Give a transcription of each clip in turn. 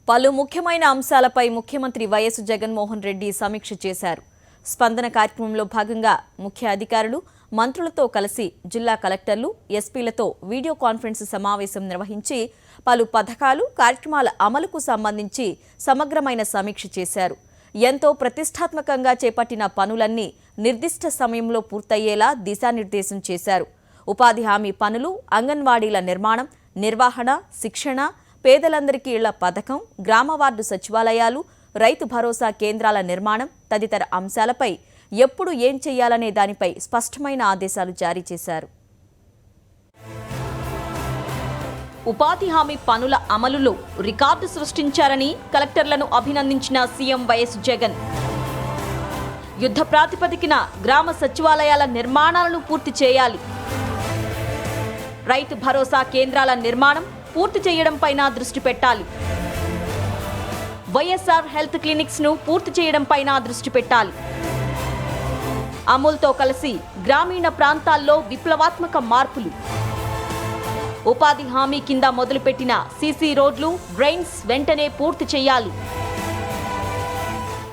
పలు ముఖ్యమైన అంశాలపై ముఖ్యమంత్రి వైఎస్ జగన్మోహన్ రెడ్డి సమీక్ష చేశారు. స్పందన కార్యక్రమంలో భాగంగా ముఖ్య అధికారులు, మంత్రులతో కలిసి జిల్లా కలెక్టర్లు, ఎస్పీలతో వీడియో కాన్ఫరెన్స్ సమావేశం నిర్వహించి పలు పథకాలు, కార్యక్రమాల అమలుకు సంబంధించి సమగ్రమైన సమీక్ష చేశారు. ఎంతో ప్రతిష్టాత్మకంగా చేపట్టిన పనులన్నీ నిర్దిష్ట సమయంలో పూర్తయ్యేలా దిశానిర్దేశం చేశారు. ఉపాధి హామీ పనులు, అంగన్వాడీల నిర్మాణం, నిర్వహణ, శిక్షణ, పేదలందరికీ ఇళ్ల పథకం, గ్రామ వార్డు సచివాలయాలు, రైతు భరోసా కేంద్రాల నిర్మాణం తదితర అంశాలపై ఎప్పుడు ఏం చేయాలనే దానిపై స్పష్టమైన ఆదేశాలు జారీ చేశారు. ఉపాధి హామీ పనుల అమలులో రికార్డు సృష్టించారని కలెక్టర్లను అభినందించిన సీఎం వైఎస్ జగన్. యుద్ధ ప్రాతిపదికన గ్రామ సచివాలయాల నిర్మాణాలను పూర్తి చేయాలి. రైతు భరోసా కేంద్రాల నిర్మాణం పూర్తి చేయడంపైన దృష్టి పెట్టాలి. వైఎస్ఆర్ హెల్త్ క్లినిక్స్ ను పూర్తి చేయడంపైన దృష్టి పెట్టాలి. అమూల్తో కలిసి గ్రామీణ ప్రాంతాల్లో విప్లవాత్మక మార్పులు. ఉపాధి హామీ కింద మొదలుపెట్టిన సీసీ రోడ్లు, డ్రైన్స్ వెంటనే పూర్తి చేయాలి.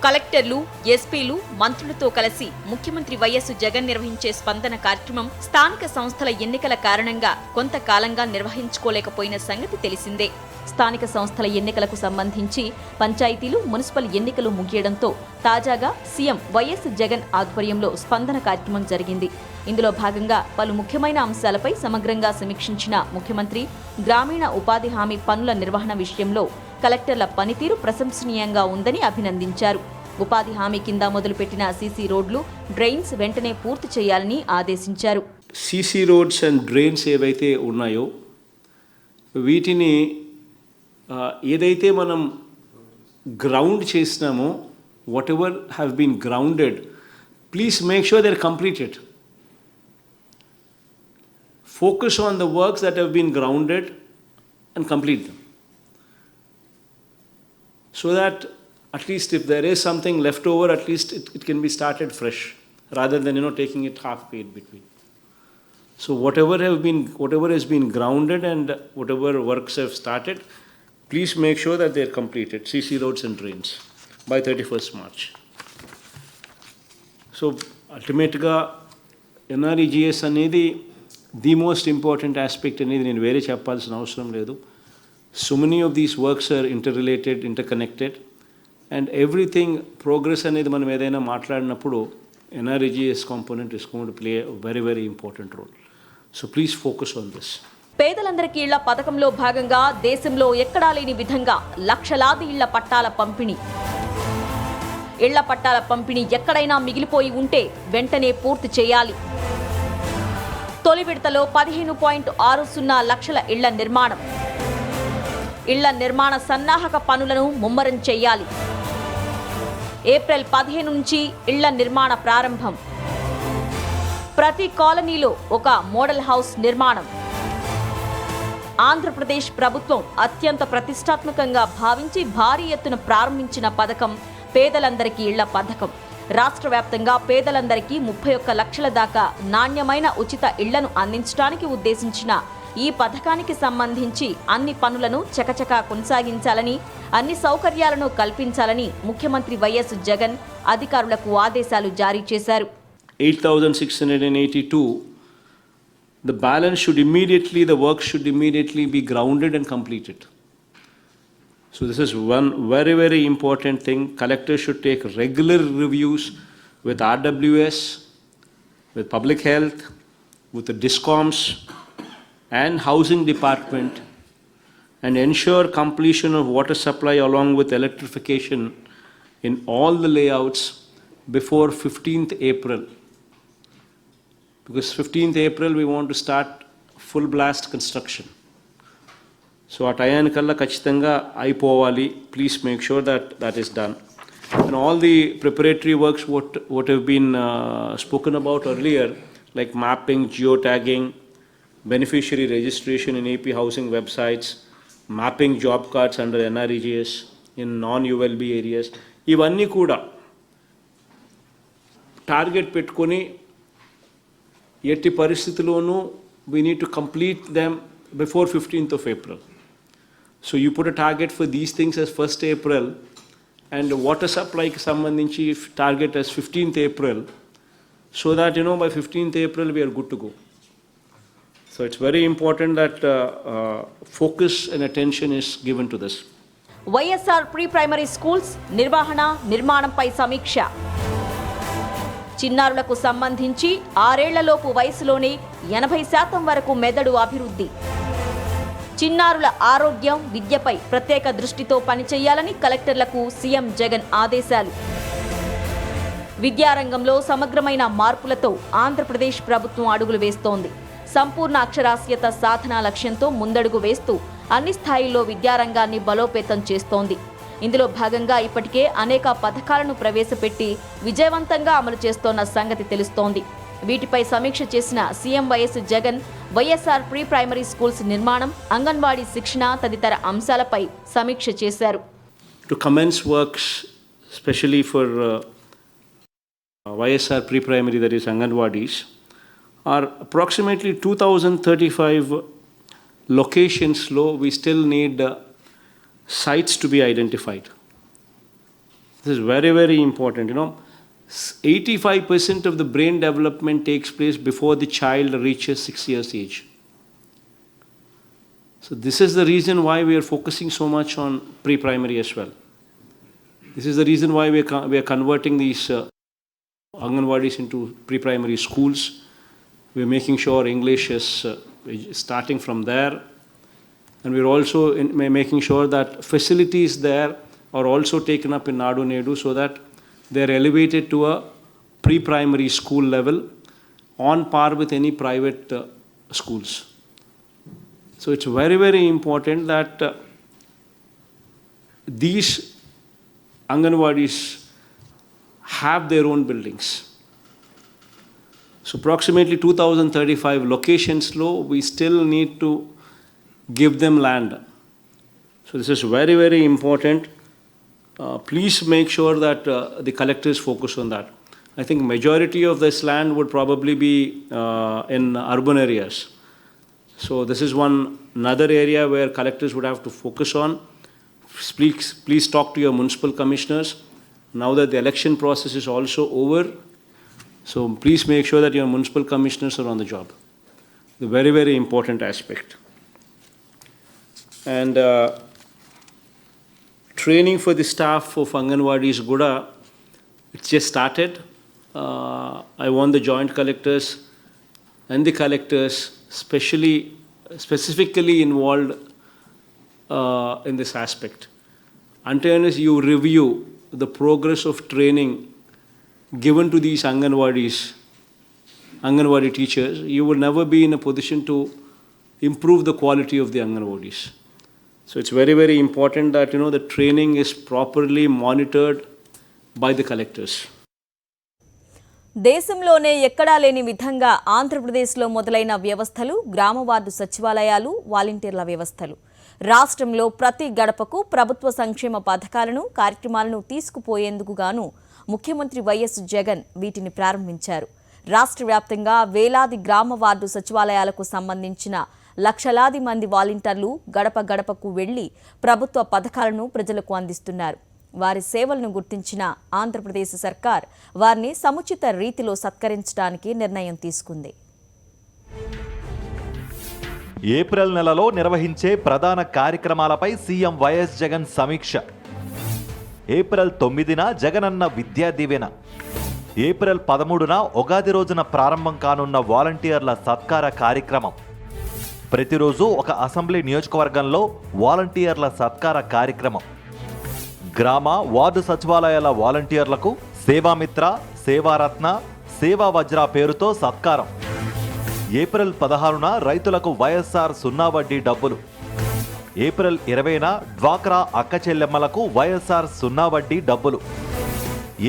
కలెక్టర్లు, ఎస్పీలు, మంత్రులతో కలిసి ముఖ్యమంత్రి వైఎస్ జగన్ నిర్వహించే స్పందన కార్యక్రమం స్థానిక సంస్థల ఎన్నికల కారణంగా కొంతకాలంగా నిర్వహించుకోలేకపోయిన సంగతి తెలిసిందే. స్థానిక సంస్థల ఎన్నికలకు సంబంధించి పంచాయతీలు, మున్సిపల్ ఎన్నికలు ముగియడంతో తాజాగా సీఎం వైఎస్ జగన్ ఆధ్వర్యంలో స్పందన కార్యక్రమం జరిగింది. ఇందులో భాగంగా పలు ముఖ్యమైన అంశాలపై సమగ్రంగా సమీక్షించిన ముఖ్యమంత్రి గ్రామీణ ఉపాధి హామీ పనుల నిర్వహణ విషయంలో కలెక్టర్ల పనితీరు ప్రశంసనీయంగా ఉందని అభినందించారు. ఉపాధి హామీ కింద మొదలుపెట్టిన సీసీ రోడ్లు, డ్రైన్స్ వెంటనే పూర్తి చేయాలని ఆదేశించారు. సీసీ రోడ్స్ అండ్ డ్రైన్స్ ఏవైతే ఉన్నాయో వీటిని ఏదైతే మనం గ్రౌండ్ చేసినామో whatever have been grounded, please make sure they are completed. Focus on the works that have been grounded and complete them. So that at least if there is something left over, at least it can be started fresh rather than taking it halfway in between. So whatever has been grounded and whatever works have started, please make sure that they are completed, CC roads and drains, by 31st March. So ultimately NREGS అనేది the most important aspect అనేది నేను వేరే చెప్పాల్సిన అవసరం లేదు. So many of these works are interrelated, interconnected, and everything progress అనేది మనం ఏదైనా మాట్లాడినప్పుడు NREGS component is going to play very very important role. So please focus on this. పేదలందరికీ ఇళ్ల పథకంలో భాగంగా దేశంలో ఎక్కడా లేని విధంగా లక్షలాది ఇళ్ల పట్టాల పంపిణీ. ఇళ్ల పట్టాల పంపిణీ ఎక్కడైనా మిగిలిపోయి ఉంటే వెంటనే పూర్తి చేయాలి. తొలి విడతలో 15.60 లక్షల ఇళ్ల నిర్మాణం. ఇళ్ల నిర్మాణ సన్నాహక పనులను ముమ్మరం చేయాలి. ఏప్రిల్ 15 నుంచి ఇళ్ల నిర్మాణ ప్రారంభం. ప్రతి కాలనీలో ఒక మోడల్ హౌస్ నిర్మాణం. ఆంధ్రప్రదేశ్ ప్రభుత్వం అత్యంత ప్రతిష్టాత్మకంగా భావించి భారీ ఎత్తున ప్రారంభించిన పథకం పేదలందరికీ ఇళ్ల పథకం. రాష్ట్ర వ్యాప్తంగా పేదలందరికీ 31 లక్షల దాకా నాణ్యమైన ఉచిత ఇళ్లను అందించడానికి ఉద్దేశించిన ఈ పథకానికి సంబంధించి అన్ని పనులను చకచకా కొనసాగించాలని, అన్ని సౌకర్యాలను కల్పించాలని ముఖ్యమంత్రి వైఎస్ జగన్ అధికారులకు ఆదేశాలు జారీ చేశారు. 8,682 the balance should immediately, the work should immediately be grounded and completed. So this is one very, very important thing. Collectors should take regular reviews with RWS, with public health, with the DISCOMs and housing department, and ensure completion of water supply along with electrification in all the layouts before 15th April. Because 15th April we want to start full blast construction. So ఆ టయానికల్లా ఖచ్చితంగా అయిపోవాలి. Please make sure that is done. And all the preparatory works what have been spoken about earlier, like mapping, geotagging, beneficiary registration in AP housing websites, mapping job cards under NREGS in non-ULB areas, ఇవన్నీ కూడా target పెట్టుకొని ఎట్టి పరిస్థితుల్లోనూ we need to complete them before 15th of April. So you put a target for these things as 1st April, and the water supply sambandhinchi target as 15th April, so that by 15th April we are good to go. So it's very important that focus and attention is given to this. YSR pre primary schools నిర్వహణ నిర్మాణంపై సమీక్ష. చిన్నారులకు సంబంధించి 6 ఏళ్లలోపు వయసులోనే 80% వరకు మెదడు అభివృద్ధి. చిన్నారుల ఆరోగ్యం, విద్యపై ప్రత్యేక దృష్టితో పనిచేయాలని కలెక్టర్లకు సీఎం జగన్ ఆదేశాలు. విద్యారంగంలో సమగ్రమైన మార్పులతో ఆంధ్రప్రదేశ్ ప్రభుత్వం అడుగులు వేస్తోంది. సంపూర్ణ అక్షరాస్యత సాధన లక్ష్యంతో ముందడుగు వేస్తూ అన్ని స్థాయిల్లో విద్యారంగాన్ని బలోపేతం చేస్తోంది. ఇందులో భాగంగా ఇప్పటికే అనేక పథకాలను ప్రవేశపెట్టి విజయవంతంగా అమలు చేస్తోన్న సంగతి తెలుస్తోంది. వీటిపై సమీక్ష చేసిన CM YS Jagan YSR pre primary schools నిర్మాణం, అంగన్వాడీ శిక్షణ తదితర అంశాలపై సమీక్ష చేశారు. To commence works, especially for YSR pre-primary, that is Anganwadis, are approximately 2,035 locations low. We still need sites to be identified. This is very, very important. 85% of the brain development takes place before the child reaches 6 years age. So this is the reason why we are focusing so much on pre-primary as well. This is the reason why we are converting these Anganwadis into pre-primary schools. We are making sure English is starting from there. And we are also making sure that facilities there are also taken up in Nadu Nedu, so that they are elevated to a pre-primary school level on par with any private schools. So it's very, very important that these Anganwadis have their own buildings. So approximately 2,035 locations low, we still need to give them land. So this is very, very important. Please make sure that the collectors focus on that. I think majority of this land would probably be in urban areas. So this is another area where collectors would have to focus on. Please talk to your municipal commissioners now that the election process is also over. So please make sure that your municipal commissioners are on the job. The very, very important aspect. And training for the staff of Anganwadis Guda, it's just started. I want the joint collectors and the collectors specifically involved in this aspect. Until you review the progress of training given to these Anganwadi teachers, you will never be in a position to improve the quality of the Anganwadis. So it's very, very important that the training is properly monitored by the collectors. దేశంలోనే ఎక్కడా లేని విధంగా ఆంధ్రప్రదేశ్లో మొదలైన వ్యవస్థలు గ్రామ ward సచివాలయాలు, వాలంటీర్ల వ్యవస్థలు. రాష్ట్రంలో ప్రతి గడపకు ప్రభుత్వ సంక్షేమ పథకాలను, కార్యక్రమాలను తీసుకుపోయేందుకు గాను ముఖ్యమంత్రి వైఎస్ జగన్ వీటిని ప్రారంభించారు. రాష్ట్ర వ్యాప్తంగా వేలాది గ్రామ వార్డు సచివాలయాలకు సంబంధించిన లక్షలాది మంది వాలంటీర్లు గడప గడపకు వెళ్లి ప్రభుత్వ పథకాలను ప్రజలకు అందిస్తున్నారు. వారి సేవలను గుర్తించిన ఆంధ్రప్రదేశ్ సర్కార్ వారిని సముచిత రీతిలో సత్కరించడానికి నిర్ణయం తీసుకుంది. ఏప్రిల్ నెలలో నిర్వహించే ప్రధాన కార్యక్రమాలపై సీఎం వైఎస్ జగన్ సమీక్ష. ఏప్రిల్ 9న జగనన్న విద్యా దీవెన. ఏప్రిల్ 13న ఉగాది రోజున ప్రారంభం కానున్న వాలంటీర్ల సత్కార కార్యక్రమం. ప్రతిరోజు ఒక అసెంబ్లీ నియోజకవర్గంలో వాలంటీర్ల సత్కార కార్యక్రమం. గ్రామ వార్డు సచివాలయాల వాలంటీర్లకు సేవామిత్ర, సేవారత్న, సేవా వజ్ర పేరుతో సత్కారం. ఏప్రిల్ 16న రైతులకు వైఎస్ఆర్ 0 వడ్డీ డబ్బులు. ఏప్రిల్ 20న డ్వాక్రా అక్క చెల్లెమ్మలకు వైఎస్ఆర్ 0 వడ్డీ డబ్బులు.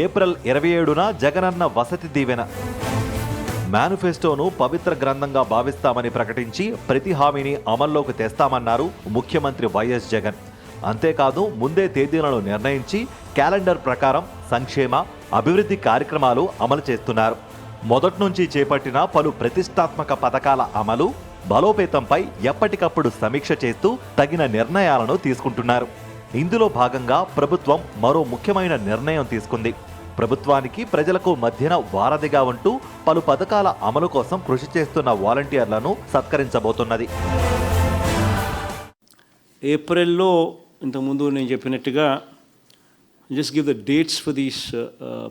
ఏప్రిల్ 27న జగనన్న వసతి దీవెన. మేనిఫెస్టోను పవిత్ర గ్రంథంగా భావిస్తామని ప్రకటించి ప్రతి హామీని అమల్లోకి తెస్తామన్నారు ముఖ్యమంత్రి వైఎస్ జగన్. అంతేకాదు ముందే తేదీలను నిర్ణయించి క్యాలెండర్ ప్రకారం సంక్షేమ, అభివృద్ధి కార్యక్రమాలు అమలు చేస్తున్నారు. మొదటి నుంచి చేపట్టిన పలు ప్రతిష్టాత్మక పథకాల అమలు, బలోపేతంపై ఎప్పటికప్పుడు సమీక్ష చేస్తూ తగిన నిర్ణయాలను తీసుకుంటున్నారు. ఇందులో భాగంగా ప్రభుత్వం మరో ముఖ్యమైన నిర్ణయం తీసుకుంది. ప్రభుత్వానికి ప్రజలకు మధ్యన వారధిగా ఉంటూ పలు పథకాల అమలు కోసం కృషి చేస్తున్న వాలంటీర్లను సత్కరించబోతున్నది. ఏప్రిల్లో ఇంతకుముందు నేను చెప్పినట్టుగా just give the dates for these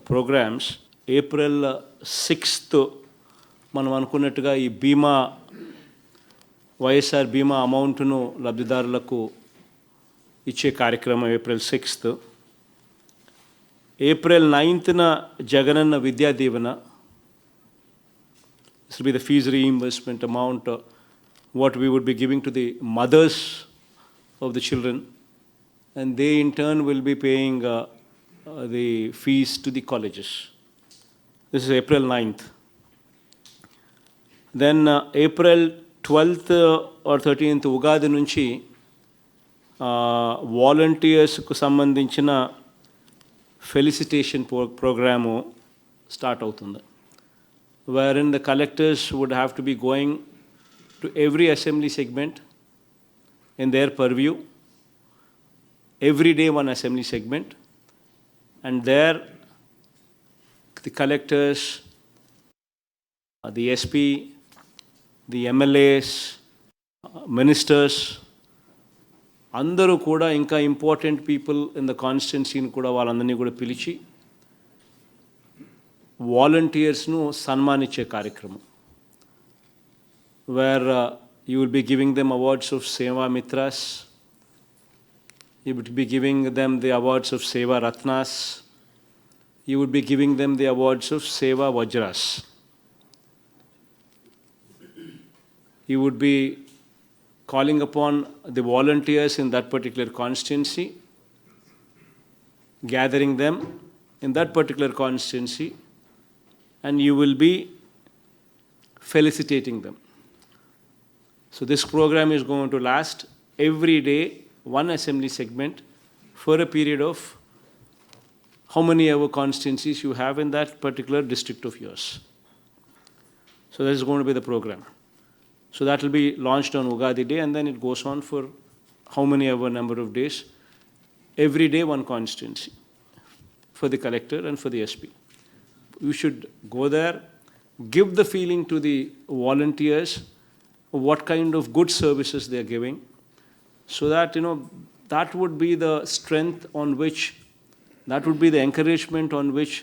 programmes. April 6th మనం అనుకున్నట్టుగా ఈ బీమా వైఎస్ఆర్ బీమా అమౌంట్ను లబ్ధిదారులకు ఇచ్చే కార్యక్రమం April 6th. April 9th Jagananna Vidya Deevena. This will be the fees reimbursement amount what we would be giving to the mothers of the children, and they in turn will be paying the fees to the colleges. This is April 9th. Then April 12th or 13th Ugadi నుంచి వాలంటీర్స్కు సంబంధించిన felicitation programme start అవుతుంది, wherein the collectors would have to be going to every assembly segment in their purview, every day one assembly segment, and there the collectors, the SP, the MLAs, ministers, అందరూ కూడా ఇంకా important people in the కాన్స్టిట్యున్సీని కూడా వాళ్ళందరినీ కూడా పిలిచి వాలంటీర్స్ను సన్మానించే కార్యక్రమం, where you will be giving them awards of Seva Mitras, you will be giving them the awards of Seva Ratnas, you will be giving them the awards of Seva Vajras. You would be calling upon the volunteers in that particular constituency, gathering them in that particular constituency, and you will be felicitating them. So this program is going to last every day, one assembly segment, for a period of how many ever constituencies you have in that particular district of yours. So that is going to be the program. So that will be launched on Ugadi Day, and then it goes on for how many ever number of days. Every day one constituency for the collector and for the SP. You should go there, give the feeling to the volunteers of what kind of good services they are giving, so that, you know, that would be the strength on which, that would be the encouragement on which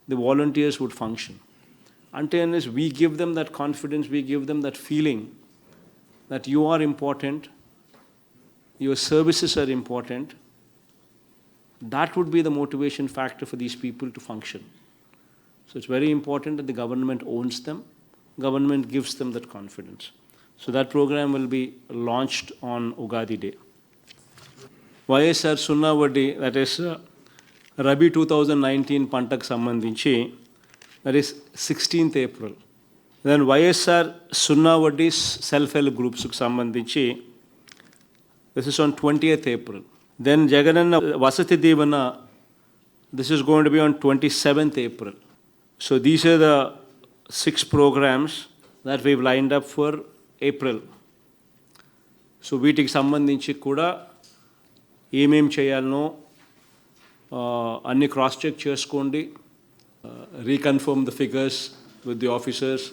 the volunteers would function. Until we give them that confidence, we give them that feeling that you are important, your services are important, that would be the motivation factor for these people to function. So it's very important that the government owns them, government gives them that confidence. So that program will be launched on Ugadi Day. YSR Sunna Vaddi, that is Rabi 2019 Pantak Sambandhinchi, that is 16th April. Then YSR Sunna Vaddi self-help groups Sambandhinchi, this is on 20th April. Then Jagananna Vasati Devana, this is going to be on 27th April. So these are the 6 programs that we've lined up for April. So వీటికి సంబంధించి కూడా ఏమేం చేయాలనో అన్ని cross check చేసుకోండి, reconfirm the figures with the officers,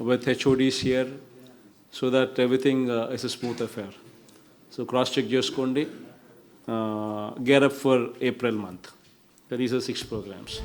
with HODs here, so that everything is a smooth affair. So cross check చేసుకోండి, gear up for April month. These are 6 programs.